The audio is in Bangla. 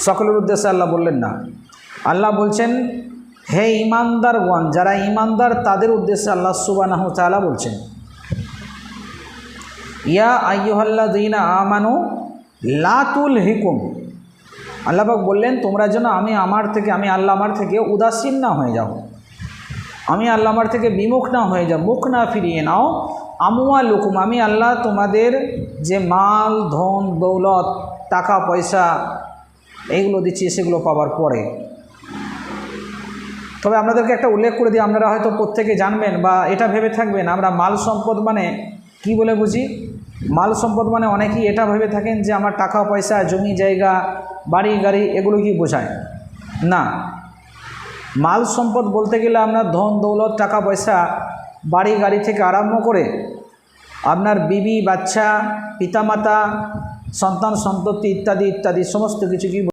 সকলের উদ্দেশ্যে আল্লাহ বললেন না। আল্লাহ বলছেন হে ঈমানদারগণ, যারা ঈমানদার তাদের উদ্দেশ্যে আল্লাহ সুবহানাহু ওয়া তাআলা বলছেন, ইয়া আইয়ুহাল্লাযীনা আমানু লা তুলহিকুম, আল্লাহ পাক বললেন তোমরা যেন আমি আল্লাহ আমার থেকে উদাসীন না হয়ে যাও, আমি আল্লাহ আমার থেকে বিমুখ না হয়ে যাও, মুখ না ফিরিয়ে নাও, আমওয়ালুকুম, আমি আল্লাহ তোমাদের যে মাল ধন দৌলত টাকা পয়সা এইগুলো দিচ্ছি সেগুলো পাওয়ার পরে। তবে আপনাদেরকে একটা উল্লেখ করে দিই, আপনারা হয়তো প্রত্যেকে জানবেন বা এটা ভেবে থাকবেন আমরা মাল সম্পদ মানে কি বলে বুঝি। মাল সম্পদ মানে অনেকেই এটা ভেবে থাকেন যে আমার টাকা পয়সা জমি জায়গা বাড়ি গাড়ি এগুলো কি বোঝায় না। মাল সম্পদ বলতে গেলে আপনার ধন দৌলত টাকা পয়সা বাড়ি গাড়ি থেকে আরম্ভ করে আপনার বিবি বাচ্চা পিতামাতা সন্তান সন্ততি ইত্যাদি ইত্যাদি সমস্ত কিছু কি